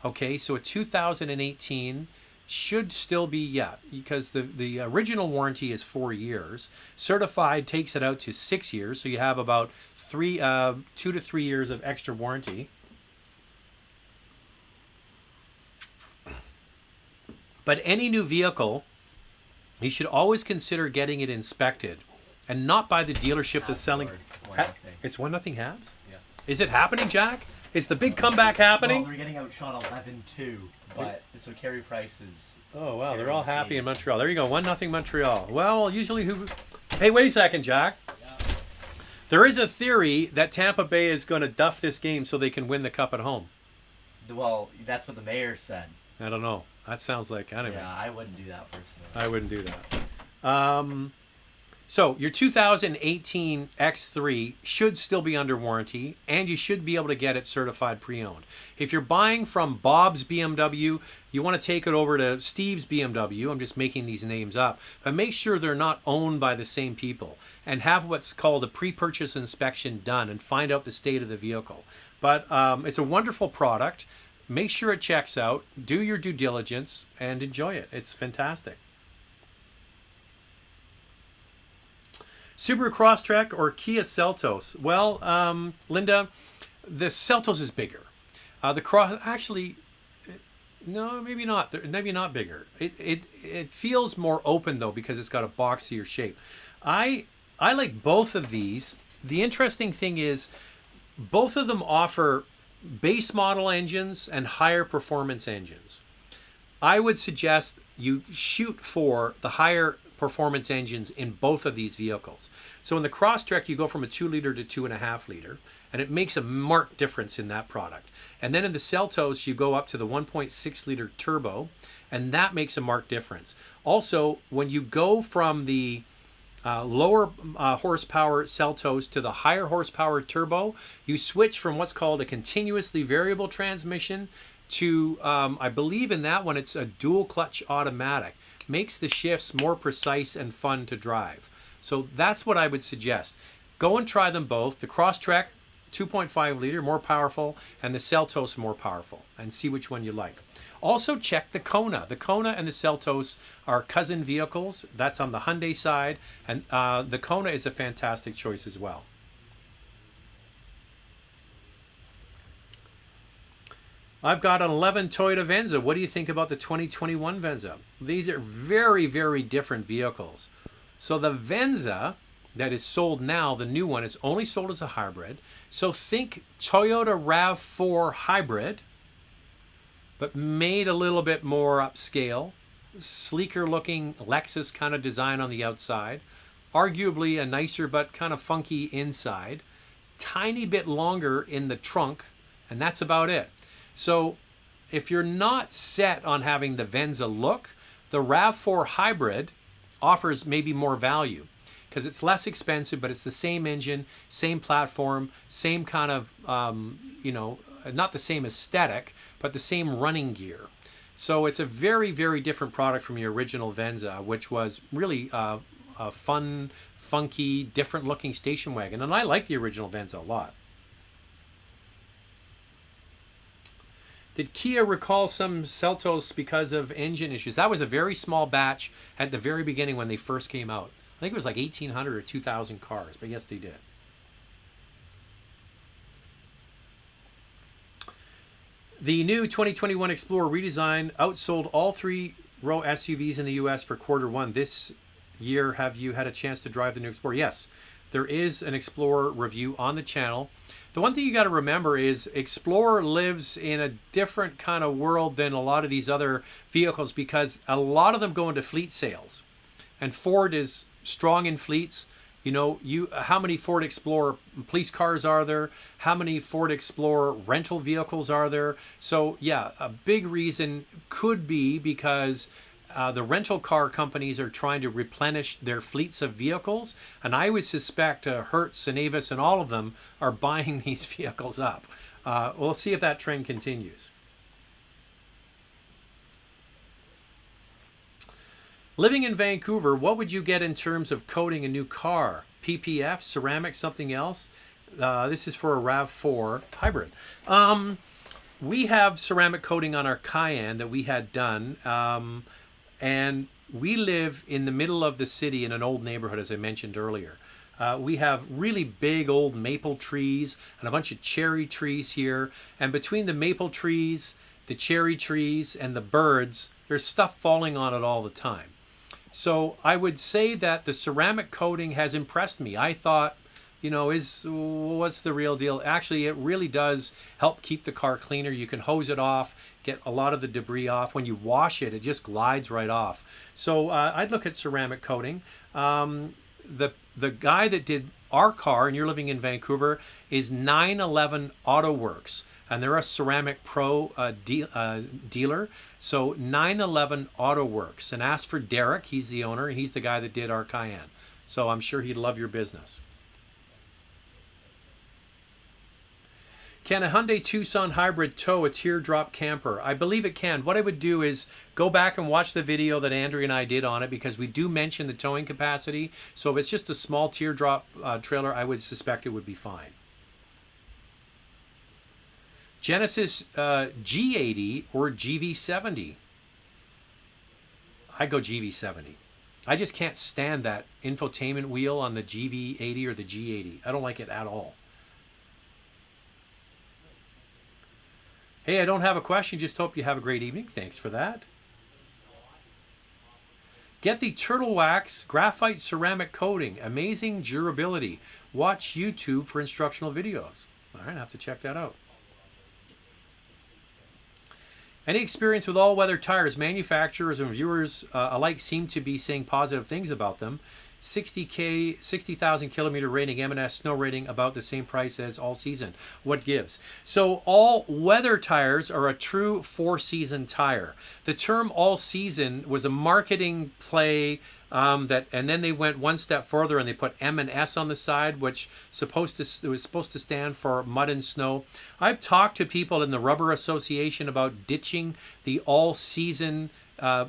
Okay, so a 2018 should still be, yeah, because the original warranty is 4 years. Certified takes it out to 6 years, so you have about 2 to 3 years of extra warranty. But any new vehicle, you should always consider getting it inspected, and not by the dealership that's selling. It's 1-0 Habs? Yeah. Is it happening, Jack? Is the big comeback happening? Well, they're getting outshot 11-2, but so carry prices. Oh, wow, they're all happy in Montreal. There you go, 1-0 Montreal. Well, usually who... Hey, wait a second, Jack. Yeah. There is a theory that Tampa Bay is going to duff this game so they can win the cup at home. Well, that's what the mayor said. I don't know. That sounds like... Anyway. Yeah, I wouldn't do that personally. I wouldn't do that. So your 2018 X3 should still be under warranty, and you should be able to get it certified pre-owned. If you're buying from Bob's BMW, you want to take it over to Steve's BMW. I'm just making these names up. But make sure they're not owned by the same people, and have what's called a pre-purchase inspection done and find out the state of the vehicle. But it's a wonderful product. Make sure it checks out. Do your due diligence and enjoy it. It's fantastic. Subaru Crosstrek or Kia Celtos? Well, Linda, the Celtos is bigger. The Cross actually, no, maybe not. Maybe not bigger. It feels more open though because it's got a boxier shape. I like both of these. The interesting thing is, both of them offer base model engines and higher performance engines. I would suggest you shoot for the higher performance engines in both of these vehicles. So in the Crosstrek, you go from a 2-liter to 2.5 liter, and it makes a marked difference in that product. And then in the Celtos, you go up to the 1.6 liter turbo, and that makes a marked difference. Also, when you go from the lower horsepower Celtos to the higher horsepower turbo, you switch from what's called a continuously variable transmission to, I believe in that one, it's a dual clutch automatic. Makes the shifts more precise and fun to drive. So that's what I would suggest. Go and try them both. The Crosstrek, 2.5 liter, more powerful, and the Celtos, more powerful, and see which one you like. Also check the Kona. The Kona and the Celtos are cousin vehicles. That's on the Hyundai side, and the Kona is a fantastic choice as well. I've got an 11 Toyota Venza. What do you think about the 2021 Venza? These are very, very different vehicles. So the Venza that is sold now, the new one, is only sold as a hybrid. So think Toyota RAV4 hybrid, but made a little bit more upscale. Sleeker looking Lexus kind of design on the outside. Arguably a nicer but kind of funky inside. Tiny bit longer in the trunk, and that's about it. So if you're not set on having the Venza look, the RAV4 hybrid offers maybe more value because it's less expensive, but it's the same engine, same platform, same kind of, not the same aesthetic, but the same running gear. So it's a very, very different product from your original Venza, which was really a fun, funky, different looking station wagon. And I like the original Venza a lot. Did Kia recall some Celtos because of engine issues? That was a very small batch at the very beginning when they first came out. think it was like 1,800 or 2,000 cars, but yes, they did. The new 2021 Explorer redesign outsold all 3-row SUVs in the U.S. for Q1 this year. Have you had a chance to drive the new Explorer? Yes, there is an Explorer review on the channel. The one thing you got to remember is Explorer lives in a different kind of world than a lot of these other vehicles, because a lot of them go into fleet sales, and Ford is strong in fleets. You know, how many Ford Explorer police cars are there? How many Ford Explorer rental vehicles are there? So yeah, a big reason could be because the rental car companies are trying to replenish their fleets of vehicles, and I would suspect Hertz and Avis and all of them are buying these vehicles up. We'll see if that trend continues. Living in Vancouver, what would you get in terms of coating a new car? PPF, ceramic, something else? This is for a RAV4 hybrid. We have ceramic coating on our Cayenne that we had done. And we live in the middle of the city in an old neighborhood, as I mentioned earlier. We have really big old maple trees and a bunch of cherry trees here. And between the maple trees, the cherry trees, and the birds, there's stuff falling on it all the time. So I would say that the ceramic coating has impressed me. I thought, you know, what's the real deal? Actually, it really does help keep the car cleaner. You can hose it off, get a lot of the debris off. When you wash it, it just glides right off. So I'd look at ceramic coating. The guy that did our car, and you're living in Vancouver, is 911 Auto Works. And they're a ceramic pro dealer. So 911 Auto Works. And ask for Derek. He's the owner, and he's the guy that did our Cayenne. So I'm sure he'd love your business. Can a Hyundai Tucson hybrid tow a teardrop camper? I believe it can. What I would do is go back and watch the video that Andrea and I did on it, because we do mention the towing capacity. So if it's just a small teardrop trailer, I would suspect it would be fine. Genesis G80 or GV70? I go GV70. I just can't stand that infotainment wheel on the GV80 or the G80. I don't like it at all. Hey, I don't have a question. Just hope you have a great evening. Thanks for that. Get the Turtle Wax Graphite Ceramic Coating. Amazing durability. Watch YouTube for instructional videos. All right, I have to check that out. Any experience with all-weather tires? Manufacturers and viewers alike seem to be saying positive things about them. 60,000 kilometer rating, M&S snow rating, about the same price as all season. What gives? So all weather tires are a true 4-season tire. The term all season was a marketing play and then they went one step further and they put M&S on the side, which it was supposed to stand for mud and snow. I've talked to people in the Rubber Association about ditching the all season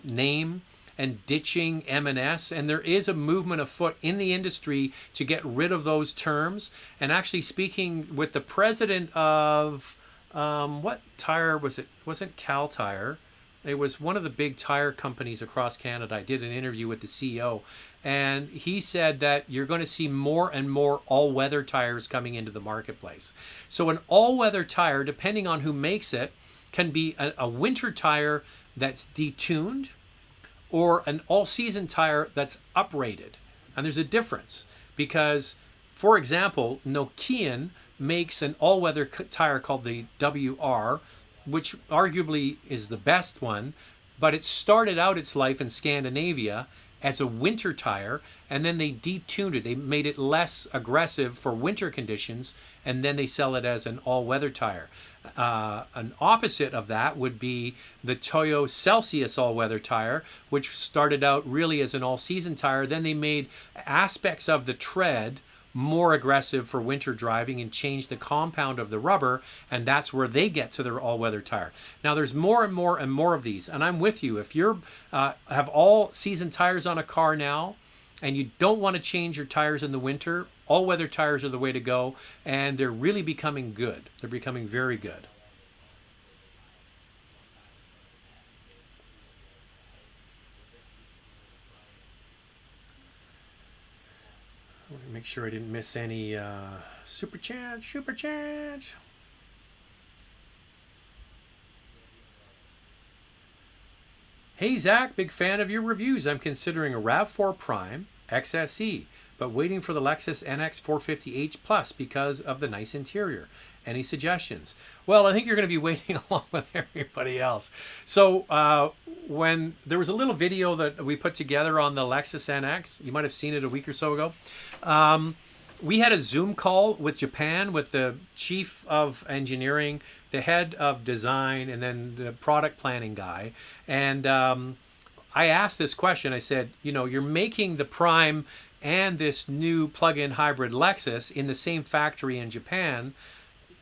name and ditching M&S, and there is a movement afoot in the industry to get rid of those terms. And actually, speaking with the president of what tire was it? It wasn't Cal Tire. It was one of the big tire companies across Canada. I did an interview with the CEO, and he said that you're going to see more and more all-weather tires coming into the marketplace. So an all-weather tire, depending on who makes it, can be a winter tire that's detuned, or an all-season tire that's uprated. And there's a difference because, for example, Nokian makes an all-weather tire called the WR, which arguably is the best one, but it started out its life in Scandinavia as a winter tire, and then they detuned it. They made it less aggressive for winter conditions, and then they sell it as an all-weather tire. An opposite of that would be the Toyo Celsius all-weather tire, which started out really as an all-season tire. Then they made aspects of the tread more aggressive for winter driving and changed the compound of the rubber, and that's where they get to their all-weather tire. Now there's more and more and more of these, and I'm with you. If you're have all-season tires on a car now and you don't want to change your tires in the winter, all-weather tires are the way to go, and they're really becoming good. They're becoming very good. make sure I didn't miss any super chat. Hey Zach, big fan of your reviews. I'm considering a RAV4 Prime XSE, but waiting for the Lexus NX 450h Plus because of the nice interior. Any suggestions? Well, I think you're going to be waiting along with everybody else. So when there was a little video that we put together on the Lexus NX, you might have seen it a week or so ago. We had a Zoom call with Japan, with the chief of engineering, the head of design, and then the product planning guy. And I asked this question. I said, you know, you're making the Prime and this new plug-in hybrid Lexus in the same factory in Japan.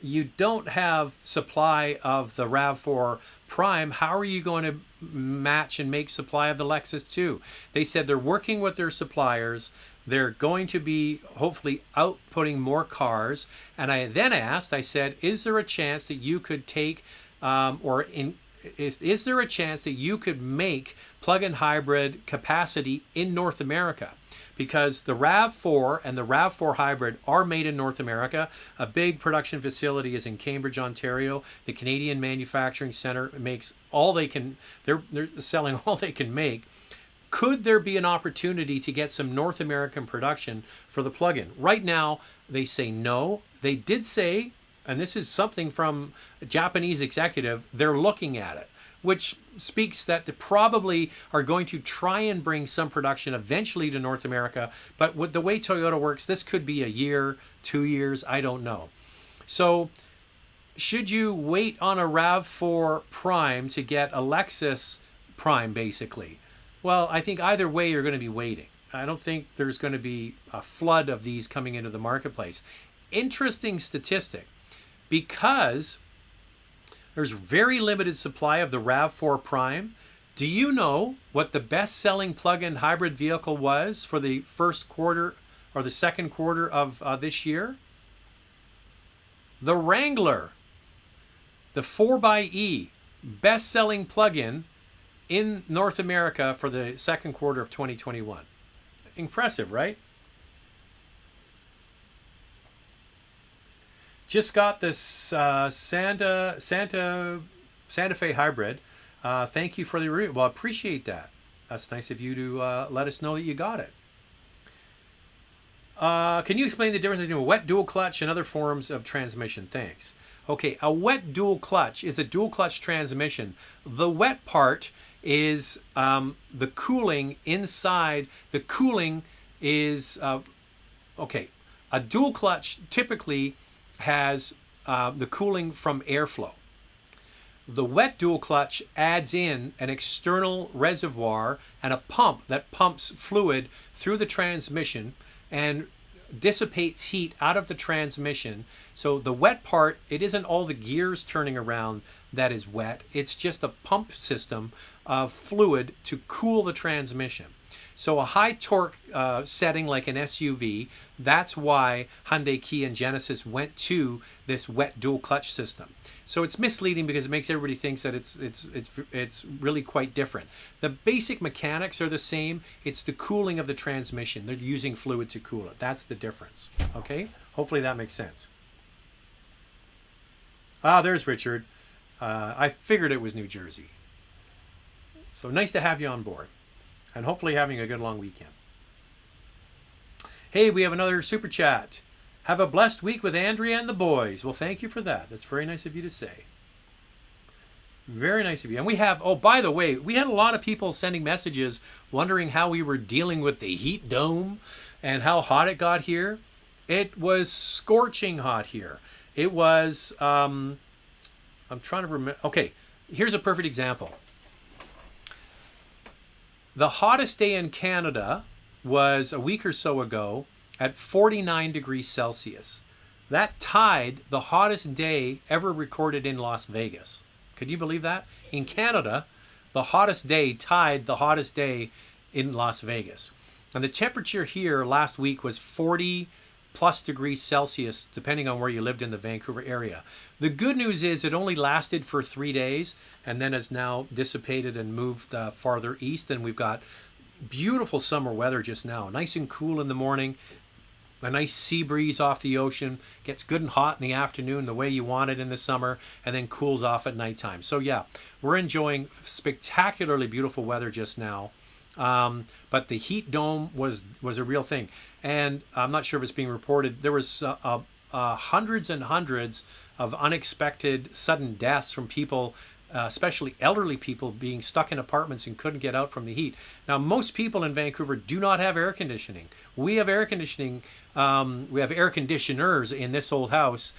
You don't have supply of the RAV4 Prime. How are you going to match and make supply of the Lexus 2? They said they're working with their suppliers. They're going to be hopefully outputting more cars. And I then asked, I said, is there a chance that you could take, is there a chance that you could make plug-in hybrid capacity in North America? Because the RAV4 and the RAV4 hybrid are made in North America. A big production facility is in Cambridge, Ontario. The Canadian Manufacturing Center makes all they can, they're selling all they can make. Could there be an opportunity to get some North American production for the plug-in? Right now, they say no. They did say, and this is something from a Japanese executive, they're looking at it, which speaks that they probably are going to try and bring some production eventually to North America. But with the way Toyota works, this could be a year, 2 years, I don't know. So should you wait on a RAV4 Prime to get a Lexus Prime, basically? Well, I think either way you're going to be waiting. I don't think there's going to be a flood of these coming into the marketplace. Interesting statistic, because there's very limited supply of the RAV4 Prime. Do you know what the best-selling plug-in hybrid vehicle was for the first quarter or the second quarter of this year? The Wrangler, the 4xe, best-selling plug-in in North America for the second quarter of 2021. Impressive, right? Just got this Santa Fe hybrid. Thank you for the review. Well, I appreciate that. That's nice of you to let us know that you got it. Can you explain the difference between a wet dual clutch and other forms of transmission? Thanks. Okay, a wet dual clutch is a dual clutch transmission. The wet part is the cooling inside. The cooling is, okay, a dual clutch typically has the cooling from airflow. The wet dual clutch adds in an external reservoir and a pump that pumps fluid through the transmission and dissipates heat out of the transmission. So the wet part, it isn't all the gears turning around that is wet. It's just a pump system of fluid to cool the transmission. So a high torque setting like an SUV, that's why Hyundai, Kia, and Genesis went to this wet dual clutch system. So it's misleading because it makes everybody think that it's really quite different. The basic mechanics are the same. It's the cooling of the transmission. They're using fluid to cool it. That's the difference. Okay? Hopefully that makes sense. Ah, there's Richard. I figured it was New Jersey. So nice to have you on board. And hopefully having a good long weekend. Hey, we have another super chat. Have a blessed week with Andrea and the boys. Well, thank you for that. That's very nice of you to say. Very nice of you. And we have, oh, by the way, we had a lot of people sending messages wondering how we were dealing with the heat dome and how hot it got here. It was scorching hot here. It was, I'm trying to remember. Okay, here's a perfect example. The hottest day in Canada was a week or so ago at 49 degrees Celsius. That tied the hottest day ever recorded in Las Vegas. Could you believe that? In Canada, the hottest day tied the hottest day in Las Vegas. And the temperature here last week was 40 plus degrees Celsius, depending on where you lived in the Vancouver area. The good news is it only lasted for 3 days and then has now dissipated and moved farther east. And we've got beautiful summer weather just now, nice and cool in the morning. a nice sea breeze off the ocean, gets good and hot in the afternoon the way you want it in the summer, and then cools off at nighttime. So yeah, we're enjoying spectacularly beautiful weather just now. But the heat dome was a real thing, and I'm not sure if it's being reported. There was hundreds and hundreds of unexpected sudden deaths from people, especially elderly people, being stuck in apartments and couldn't get out from the heat. Now, most people in Vancouver do not have air conditioning. We have air conditioning. We have air conditioners in this old house,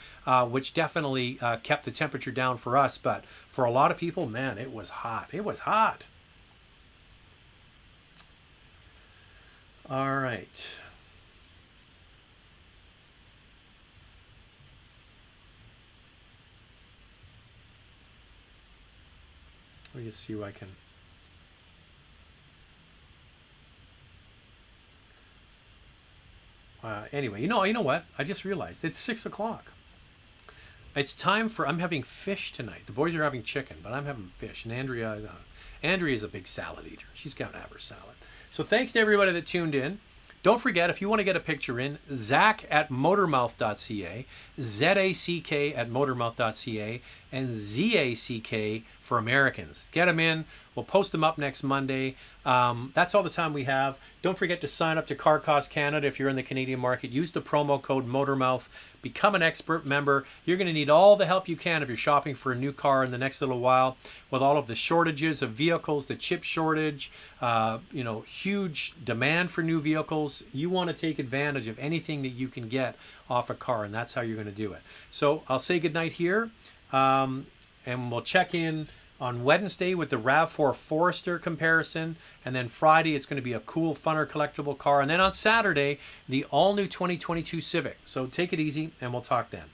which definitely kept the temperature down for us. But for a lot of people, man, it was hot. It was hot. All right. Let me just see who I can. Anyway, you know what? I just realized it's 6 o'clock. It's time for. I'm having fish tonight. The boys are having chicken, but I'm having fish. And Andrea's a big salad eater. She's got to have her salad. So thanks to everybody that tuned in. Don't forget, if you want to get a picture in, Zack@motormouth.ca, ZACK@motormouth.ca, and ZACK for Americans. Get them in. We'll post them up next Monday. That's all the time we have. Don't forget to sign up to Car Cost Canada if you're in the Canadian market. Use the promo code MotorMouth. Become an expert member. You're going to need all the help you can if you're shopping for a new car in the next little while. With all of the shortages of vehicles, the chip shortage, huge demand for new vehicles, you want to take advantage of anything that you can get off a car, and that's how you're going to do it. So I'll say goodnight here, and we'll check in on Wednesday with the RAV4 Forester comparison, and then Friday it's going to be a cool, funner, collectible car, and then on Saturday, the all-new 2022 Civic. So take it easy, and we'll talk then.